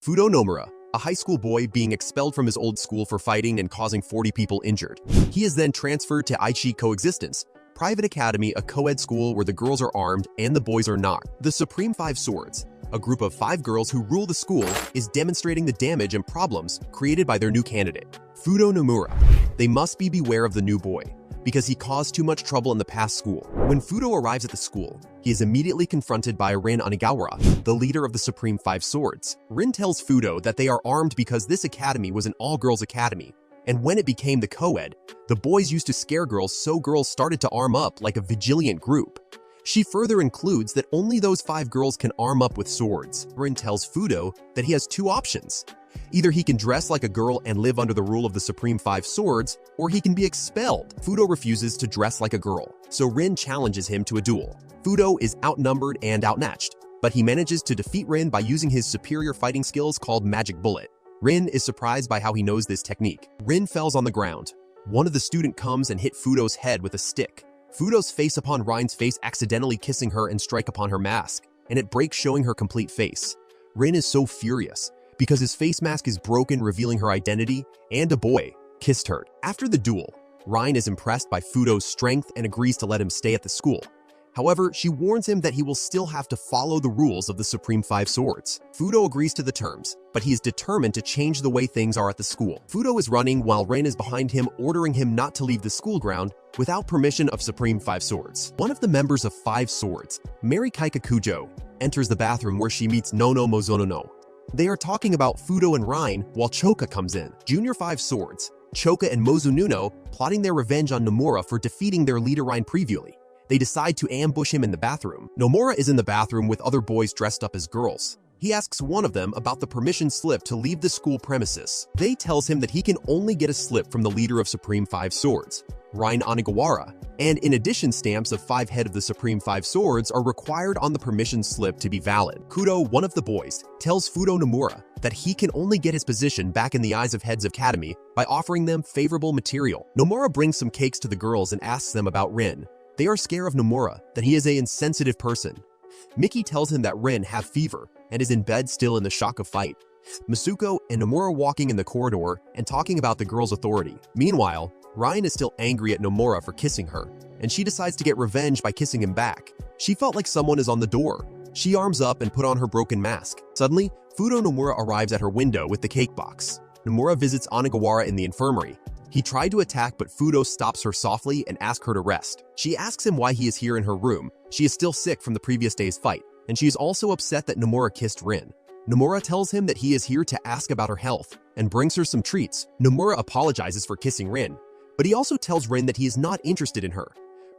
Fudo Nomura, a high school boy being expelled from his old school for fighting and causing 40 people injured. He is then transferred to Aichi Coexistence, private academy, a co-ed school where the girls are armed and the boys are not. The Supreme Five Swords, a group of 5 girls who rule the school, is demonstrating the damage and problems created by their new candidate, Fudo Nomura. They must be beware of the new boy, because he caused too much trouble in the past school. When Fudo arrives at the school, he is immediately confronted by Rin Onigawara, the leader of the Supreme Five Swords. Rin tells Fudo that they are armed because this academy was an all-girls academy, and when it became the co-ed, the boys used to scare girls, so girls started to arm up like a vigilant group. She further includes that only those 5 girls can arm up with swords. Rin tells Fudo that he has 2 options. Either he can dress like a girl and live under the rule of the Supreme Five Swords, or he can be expelled. Fudo refuses to dress like a girl, so Rin challenges him to a duel. Fudo is outnumbered and outmatched, but he manages to defeat Rin by using his superior fighting skills called Magic Bullet. Rin is surprised by how he knows this technique. Rin falls on the ground. One of the students comes and hit Fudo's head with a stick. Fudo's face upon Rin's face, accidentally kissing her and strike upon her mask, and it breaks, showing her complete face. Rin is so furious because his face mask is broken, revealing her identity, and a boy kissed her. After the duel, Rin is impressed by Fudo's strength and agrees to let him stay at the school. However, she warns him that he will still have to follow the rules of the Supreme Five Swords. Fudo agrees to the terms, but he is determined to change the way things are at the school. Fudo is running while Rin is behind him, ordering him not to leave the school ground without permission of Supreme Five Swords. One of the members of Five Swords, Mary Kaikakujo, enters the bathroom where she meets Nono Mozonono. They are talking about Fudo and Rin while Choka comes in. Junior Five Swords, Choka and Mozonuno, plotting their revenge on Nomura for defeating their leader Rin previously. They decide to ambush him in the bathroom. Nomura is in the bathroom with other boys dressed up as girls. He asks one of them about the permission slip to leave the school premises. They tells him that he can only get a slip from the leader of Supreme Five Swords, Rin Onigawara, and in addition, stamps of 5 head of the Supreme Five Swords are required on the permission slip to be valid. Kudo, one of the boys, tells Fudo Nomura that he can only get his position back in the eyes of Heads of Academy by offering them favorable material. Nomura brings some cakes to the girls and asks them about Rin. They are scared of Nomura, that he is an insensitive person. Miki tells him that Rin have fever and is in bed still in the shock of fight. Masuko and Nomura walking in the corridor and talking about the girl's authority. Meanwhile, Rin is still angry at Nomura for kissing her, and she decides to get revenge by kissing him back. She felt like someone is on the door. She arms up and put on her broken mask. Suddenly, Fudo Nomura arrives at her window with the cake box. Nomura visits Onigawara in the infirmary. He tried to attack, but Fudo stops her softly and asks her to rest. She asks him why he is here in her room. She is still sick from the previous day's fight, and she is also upset that Nomura kissed Rin. Nomura tells him that he is here to ask about her health and brings her some treats. Nomura apologizes for kissing Rin, but he also tells Rin that he is not interested in her.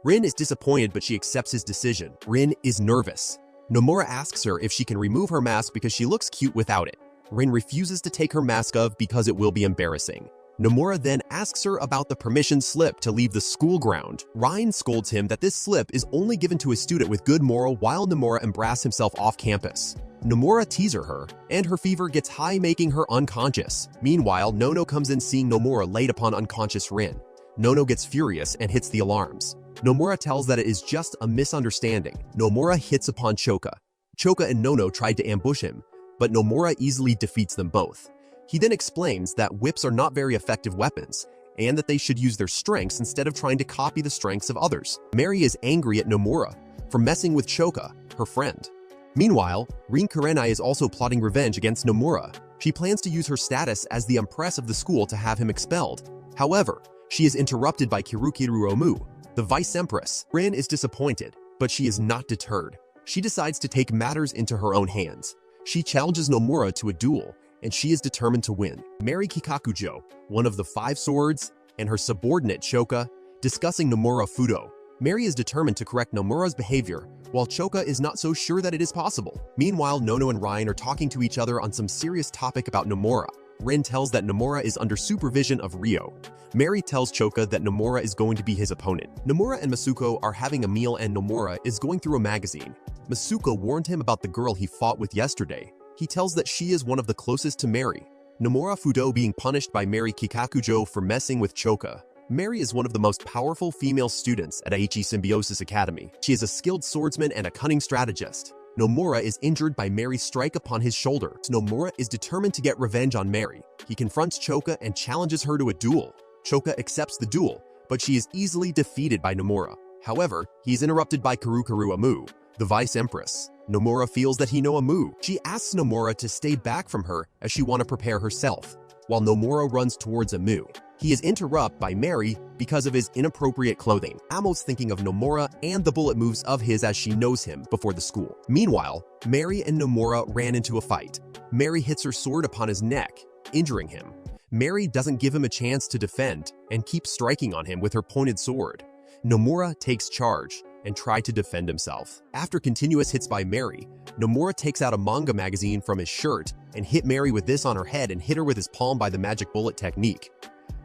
Rin is disappointed, but she accepts his decision. Rin is nervous. Nomura asks her if she can remove her mask because she looks cute without it. Rin refuses to take her mask off because it will be embarrassing. Nomura then asks her about the permission slip to leave the school ground. Rin scolds him that this slip is only given to a student with good moral, while Nomura embraces himself off campus. Nomura teases her, and her fever gets high, making her unconscious. Meanwhile, Nono comes in, seeing Nomura laid upon unconscious Rin. Nono gets furious and hits the alarms. Nomura tells that it is just a misunderstanding. Nomura hits upon Choka. Choka and Nono tried to ambush him, but Nomura easily defeats them both. He then explains that whips are not very effective weapons, and that they should use their strengths instead of trying to copy the strengths of others. Mary is angry at Nomura for messing with Choka, her friend. Meanwhile, Rin Kurenai is also plotting revenge against Nomura. She plans to use her status as the empress of the school to have him expelled. However, she is interrupted by Kirukiru Omu, the vice-empress. Rin is disappointed, but she is not deterred. She decides to take matters into her own hands. She challenges Nomura to a duel, and she is determined to win. Mary Kikakujo, one of the 5 Swords, and her subordinate Choka, discussing Nomura Fudo. Mary is determined to correct Nomura's behavior, while Choka is not so sure that it is possible. Meanwhile, Nono and Rin are talking to each other on some serious topic about Nomura. Rin tells that Nomura is under supervision of Ryo. Mary tells Choka that Nomura is going to be his opponent. Nomura and Masuko are having a meal, and Nomura is going through a magazine. Masuko warned him about the girl he fought with yesterday. He tells that she is one of the closest to Mary. Nomura Fudo being punished by Mary Kikakujo for messing with Choka. Mary is one of the most powerful female students at Aichi Symbiosis Academy. She is a skilled swordsman and a cunning strategist. Nomura is injured by Mary's strike upon his shoulder. Nomura is determined to get revenge on Mary. He confronts Choka and challenges her to a duel. Choka accepts the duel, but she is easily defeated by Nomura. However, he is interrupted by Kurukuru Amu, the Vice Empress. Nomura feels that he knows Amu. She asks Nomura to stay back from her as she wants to prepare herself, while Nomura runs towards Amu. He is interrupted by Mary because of his inappropriate clothing. Amu's thinking of Nomura and the bullet moves of his as she knows him before the school. Meanwhile, Mary and Nomura ran into a fight. Mary hits her sword upon his neck, injuring him. Mary doesn't give him a chance to defend and keeps striking on him with her pointed sword. Nomura takes charge and tries to defend himself. After continuous hits by Mary, Nomura takes out a manga magazine from his shirt and hit Mary with this on her head and hit her with his palm by the magic bullet technique.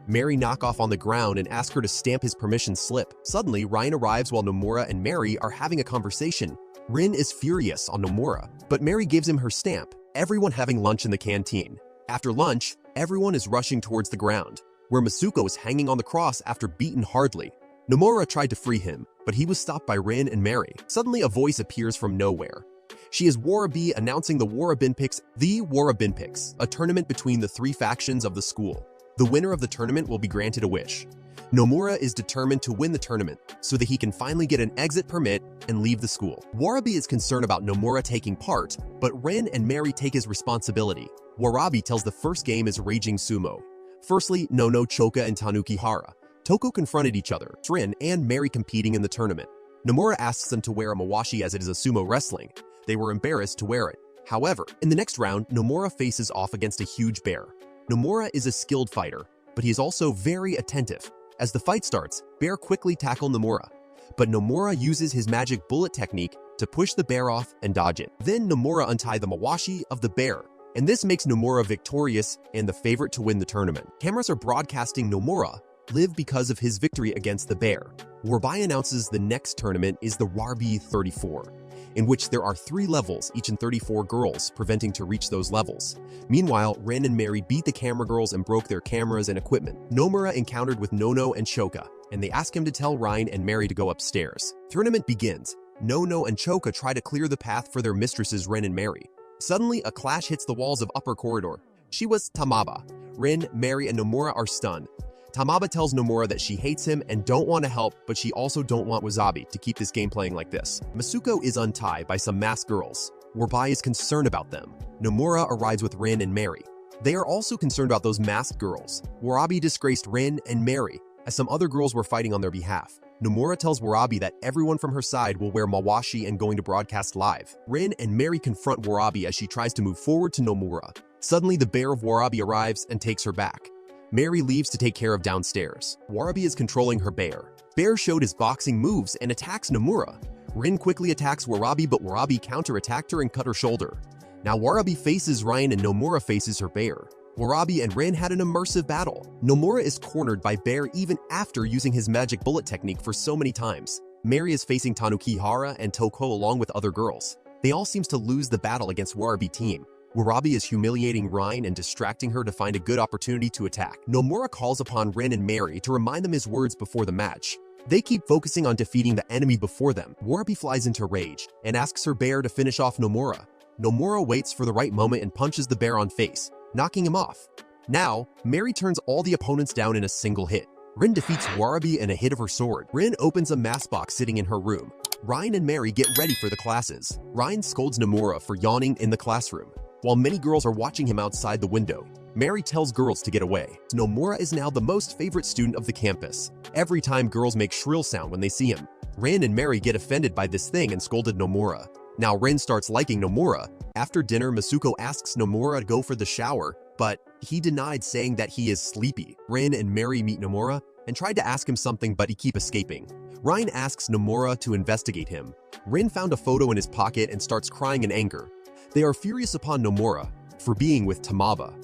Mary knock off on the ground and ask her to stamp his permission slip. Suddenly, Ryan arrives while Nomura and Mary are having a conversation. Rin is furious on Nomura, but Mary gives him her stamp. Everyone having lunch in the canteen. After lunch, everyone is rushing towards the ground, where Masuko is hanging on the cross after beaten hardly. Nomura tried to free him, but he was stopped by Rin and Mary. Suddenly, a voice appears from nowhere. She is Warabi announcing the Warabinpics, a tournament between the three factions of the school. The winner of the tournament will be granted a wish. Nomura is determined to win the tournament so that he can finally get an exit permit and leave the school. Warabi is concerned about Nomura taking part, but Rin and Mary take his responsibility. Warabi tells the first game is Raging Sumo. Firstly, Nono, Choka, and Tanuki Hara. Toko confronted each other, Rin and Mary competing in the tournament. Nomura asks them to wear a mawashi as it is a sumo wrestling. They were embarrassed to wear it. However, in the next round, Nomura faces off against a huge bear. Nomura is a skilled fighter, but he is also very attentive. As the fight starts, Bear quickly tackles Nomura, but Nomura uses his magic bullet technique to push the bear off and dodge it. Then Nomura unties the mawashi of the bear, and this makes Nomura victorious and the favorite to win the tournament. Cameras are broadcasting Nomura live because of his victory against the bear. Warabi announces the next tournament is the Warbi 34, in which there are 3 levels, each in 34 girls, preventing to reach those levels. Meanwhile, Ren and Mary beat the camera girls and broke their cameras and equipment. Nomura encountered with Nono and Choka, and they ask him to tell Ryan and Mary to go upstairs. Tournament begins. Nono and Choka try to clear the path for their mistresses Ren and Mary. Suddenly, a clash hits the walls of upper corridor. She was Tamaba. Ren, Mary, and Nomura are stunned. Tamaba tells Nomura that she hates him and don't want to help, but she also don't want Wasabi to keep this game playing like this. Masuko is untied by some masked girls. Warabi is concerned about them. Nomura arrives with Rin and Mary. They are also concerned about those masked girls. Warabi disgraced Rin and Mary, as some other girls were fighting on their behalf. Nomura tells Warabi that everyone from her side will wear mawashi and going to broadcast live. Rin and Mary confront Warabi as she tries to move forward to Nomura. Suddenly, the bear of Warabi arrives and takes her back. Mary leaves to take care of downstairs. Warabi is controlling her bear. Bear showed his boxing moves and attacks Nomura. Rin quickly attacks Warabi, but Warabi counterattacked her and cut her shoulder. Now Warabi faces Ryan and Nomura faces her bear. Warabi and Rin had an immersive battle. Nomura is cornered by Bear even after using his magic bullet technique for so many times. Mary is facing Tanuki Hara and Toko along with other girls. They all seems to lose the battle against Warabi team. Warabi is humiliating Ryan and distracting her to find a good opportunity to attack. Nomura calls upon Rin and Mary to remind them his words before the match. They keep focusing on defeating the enemy before them. Warabi flies into rage and asks her bear to finish off Nomura. Nomura waits for the right moment and punches the bear on face, knocking him off. Now, Mary turns all the opponents down in a single hit. Rin defeats Warabi in a hit of her sword. Rin opens a mask box sitting in her room. Ryan and Mary get ready for the classes. Ryan scolds Nomura for yawning in the classroom, while many girls are watching him outside the window. Mary tells girls to get away. Nomura is now the most favorite student of the campus. Every time girls make shrill sound when they see him. Rin and Mary get offended by this thing and scolded Nomura. Now Rin starts liking Nomura. After dinner, Masuko asks Nomura to go for the shower, but he denied, saying that he is sleepy. Rin and Mary meet Nomura and tried to ask him something, but he keep escaping. Ryan asks Nomura to investigate him. Rin found a photo in his pocket and starts crying in anger. They are furious upon Nomura for being with Tamaba.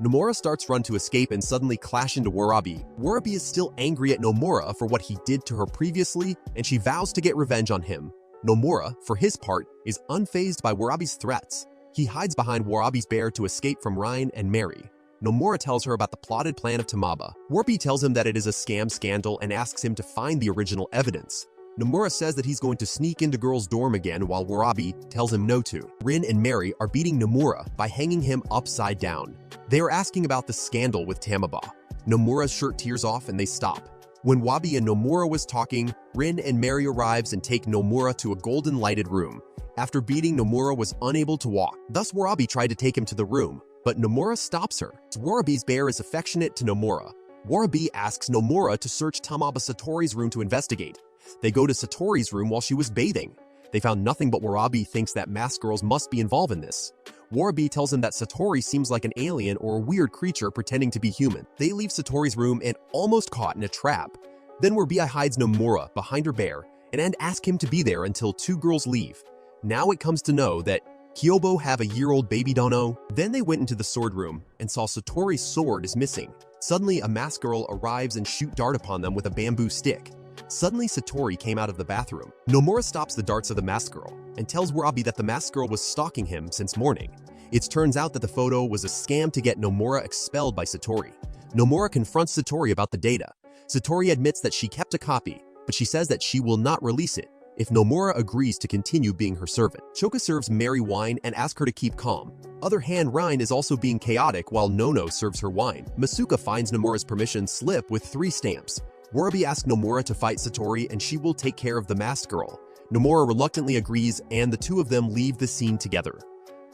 Nomura starts run to escape and suddenly clash into Warabi. Warabi is still angry at Nomura for what he did to her previously, and she vows to get revenge on him. Nomura, for his part, is unfazed by Warabi's threats. He hides behind Warabi's bear to escape from Ryan and Mary. Nomura tells her about the plotted plan of Tamaba. Warabi tells him that it is a scandal and asks him to find the original evidence. Nomura says that he's going to sneak into girls' dorm again while Warabi tells him no to. Rin and Mary are beating Nomura by hanging him upside down. They are asking about the scandal with Tamaba. Nomura's shirt tears off and they stop. When Wabi and Nomura was talking, Rin and Mary arrives and take Nomura to a golden lighted room. After beating, Nomura was unable to walk. Thus, Warabi tried to take him to the room, but Nomura stops her. Warabi's bear is affectionate to Nomura. Warabi asks Nomura to search Tamaba Satori's room to investigate. They go to Satori's room while she was bathing. They found nothing, but Warabi thinks that masked girls must be involved in this. Warabi tells him that Satori seems like an alien or a weird creature pretending to be human. They leave Satori's room and almost caught in a trap. Then Warabi hides Nomura behind her bear and asks him to be there until two girls leave. Now it comes to know that Kyobo have a year-old baby Dono. Then they went into the sword room and saw Satori's sword is missing. Suddenly, a masked girl arrives and shoots dart upon them with a bamboo stick. Suddenly, Satori came out of the bathroom. Nomura stops the darts of the masked girl and tells Warabi that the masked girl was stalking him since morning. It turns out that the photo was a scam to get Nomura expelled by Satori. Nomura confronts Satori about the data. Satori admits that she kept a copy, but she says that she will not release it if Nomura agrees to continue being her servant. Choka serves Mary wine and asks her to keep calm. Other hand, Ryan is also being chaotic while Nono serves her wine. Masuka finds Nomura's permission slip with 3 stamps. Warabi asks Nomura to fight Satori and she will take care of the masked girl. Nomura reluctantly agrees and the two of them leave the scene together.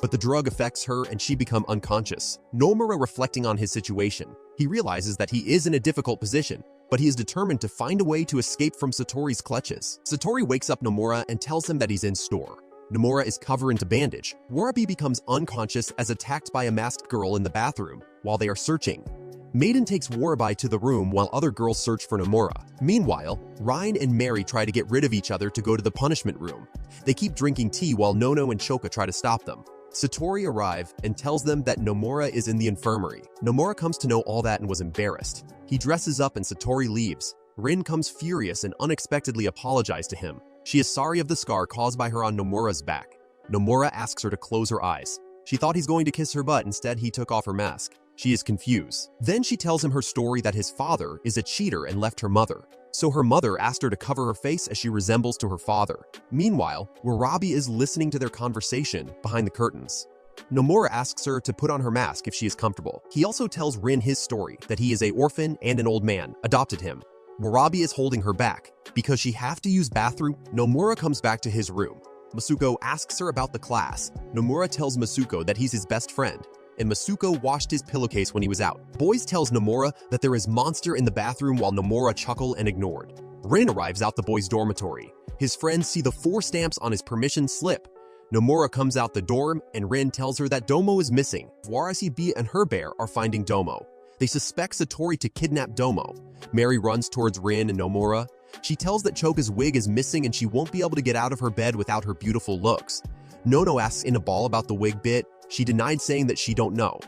But the drug affects her and she becomes unconscious. Nomura reflecting on his situation. He realizes that he is in a difficult position, but he is determined to find a way to escape from Satori's clutches. Satori wakes up Nomura and tells him that he's in store. Nomura is covered into bandage. Warabi becomes unconscious as attacked by a masked girl in the bathroom while they are searching. Maiden takes Warabi to the room while other girls search for Nomura. Meanwhile, Ryan and Mary try to get rid of each other to go to the punishment room. They keep drinking tea while Nono and Choka try to stop them. Satori arrives and tells them that Nomura is in the infirmary. Nomura comes to know all that and was embarrassed. He dresses up and Satori leaves. Rin comes furious and unexpectedly apologizes to him. She is sorry of the scar caused by her on Nomura's back. Nomura asks her to close her eyes. She thought he's going to kiss her, but instead he took off her mask. She is confused. Then she tells him her story that his father is a cheater and left her mother. So her mother asked her to cover her face as she resembles to her father. Meanwhile, Warabi is listening to their conversation behind the curtains. Nomura asks her to put on her mask if she is comfortable. He also tells Rin his story, that he is an orphan and an old man adopted him. Warabi is holding her back. Because she have to use bathroom, Nomura comes back to his room. Masuko asks her about the class. Nomura tells Masuko that he's his best friend, and Masuko washed his pillowcase when he was out. Boys tells Nomura that there is monster in the bathroom while Nomura chuckle and ignored. Rin arrives out the boys' dormitory. His friends see the 4 stamps on his permission slip. Nomura comes out the dorm and Rin tells her that Domo is missing. Warabi and her bear are finding Domo. They suspect Satori to kidnap Domo. Mary runs towards Rin and Nomura. She tells that Choka's wig is missing and she won't be able to get out of her bed without her beautiful looks. Nono asks Inabal about the wig bit. She denied, saying that she don't know.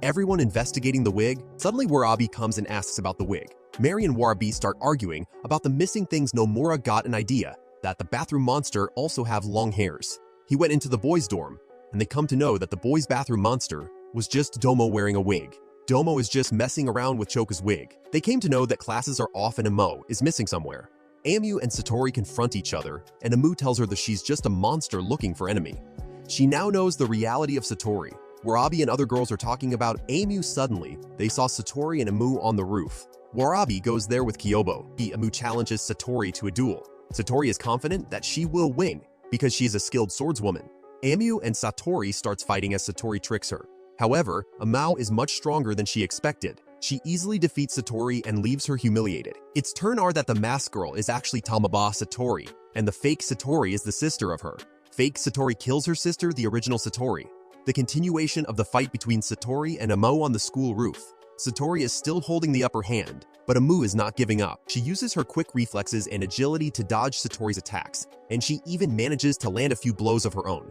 Everyone investigating the wig. Suddenly Warabi comes and asks about the wig. Mary and Warabi start arguing about the missing things. Nomura got an idea that the bathroom monster also have long hairs. He went into the boys' dorm and they come to know that the boys' bathroom monster was just Domo wearing a wig. Domo is just messing around with Choka's wig. They came to know that classes are off and Amo is missing somewhere. Amu and Satori confront each other, and Amu tells her that she's just a monster looking for enemy. She now knows the reality of Satori. Warabi and other girls are talking about Amu. Suddenly, they saw Satori and Amu on the roof. Warabi goes there with Kyobo. Amu challenges Satori to a duel. Satori is confident that she will win because she is a skilled swordswoman. Amu and Satori starts fighting as Satori tricks her. However, Amao is much stronger than she expected. She easily defeats Satori and leaves her humiliated. It's turned out that the masked girl is actually Tamaba Satori, and the fake Satori is the sister of her. Fake Satori kills her sister, the original Satori. The continuation of the fight between Satori and Amo on the school roof. Satori is still holding the upper hand, but Amu is not giving up. She uses her quick reflexes and agility to dodge Satori's attacks, and she even manages to land a few blows of her own.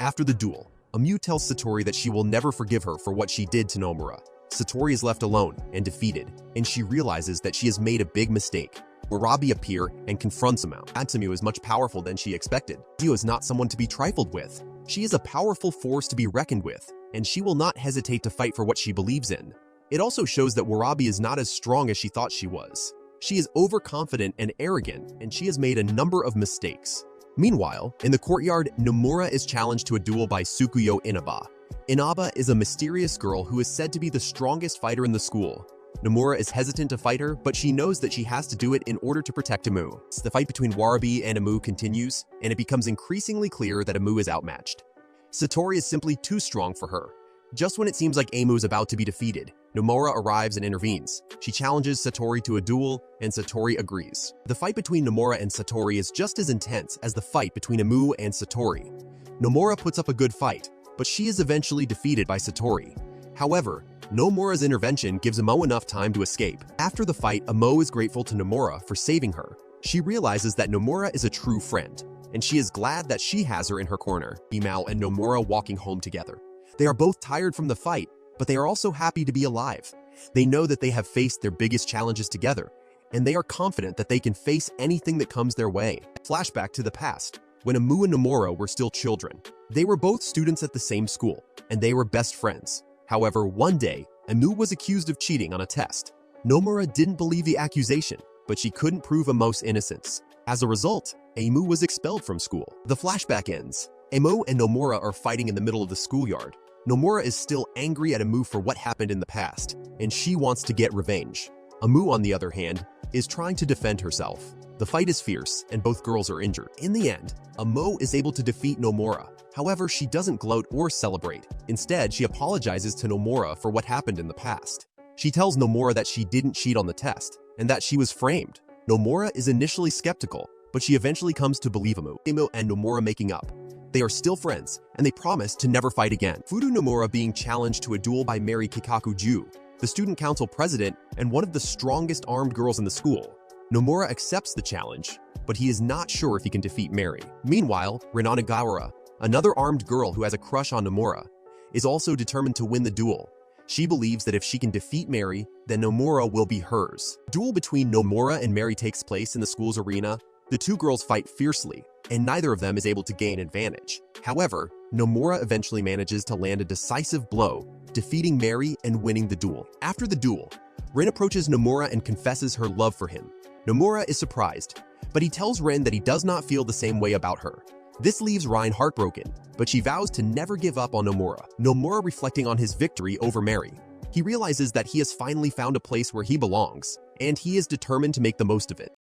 After the duel, Amu tells Satori that she will never forgive her for what she did to Nomura. Satori is left alone and defeated, and she realizes that she has made a big mistake. Warabi appears and confronts Amao. Atsumu is much powerful than she expected. Dio is not someone to be trifled with. She is a powerful force to be reckoned with, and she will not hesitate to fight for what she believes in. It also shows that Warabi is not as strong as she thought she was. She is overconfident and arrogant, and she has made a number of mistakes. Meanwhile, in the courtyard, Nomura is challenged to a duel by Tsukuyo Inaba. Inaba is a mysterious girl who is said to be the strongest fighter in the school. Nomura is hesitant to fight her, but she knows that she has to do it in order to protect Amu. The fight between Warabi and Amu continues, and it becomes increasingly clear that Amu is outmatched. Satori is simply too strong for her. Just when it seems like Amu is about to be defeated, Nomura arrives and intervenes. She challenges Satori to a duel, and Satori agrees. The fight between Nomura and Satori is just as intense as the fight between Amu and Satori. Nomura puts up a good fight, but she is eventually defeated by Satori. However, Nomura's intervention gives Amo enough time to escape. After the fight, Amo is grateful to Nomura for saving her. She realizes that Nomura is a true friend, and she is glad that she has her in her corner. Imao and Nomura walking home together. They are both tired from the fight, but they are also happy to be alive. They know that they have faced their biggest challenges together, and they are confident that they can face anything that comes their way. Flashback to the past, when Amu and Nomura were still children. They were both students at the same school, and they were best friends. However, one day, Amu was accused of cheating on a test. Nomura didn't believe the accusation, but she couldn't prove Amu's innocence. As a result, Amu was expelled from school. The flashback ends. Amu and Nomura are fighting in the middle of the schoolyard. Nomura is still angry at Amu for what happened in the past, and she wants to get revenge. Amu, on the other hand, is trying to defend herself. The fight is fierce, and both girls are injured. In the end, Amu is able to defeat Nomura. However, she doesn't gloat or celebrate. Instead, she apologizes to Nomura for what happened in the past. She tells Nomura that she didn't cheat on the test, and that she was framed. Nomura is initially skeptical, but she eventually comes to believe Amu and Nomura making up. They are still friends, and they promise to never fight again. Fudo Nomura being challenged to a duel by Mary Kikaku-ju, the student council president and one of the strongest armed girls in the school. Nomura accepts the challenge, but he is not sure if he can defeat Mary. Meanwhile, Renana Gawara, another armed girl who has a crush on Nomura, is also determined to win the duel. She believes that if she can defeat Mary, then Nomura will be hers. The duel between Nomura and Mary takes place in the school's arena. The two girls fight fiercely, and neither of them is able to gain advantage. However, Nomura eventually manages to land a decisive blow, defeating Mary and winning the duel. After the duel, Rin approaches Nomura and confesses her love for him. Nomura is surprised, but he tells Rin that he does not feel the same way about her. This leaves Rin heartbroken, but she vows to never give up on Nomura. Nomura reflecting on his victory over Mary. He realizes that he has finally found a place where he belongs, and he is determined to make the most of it.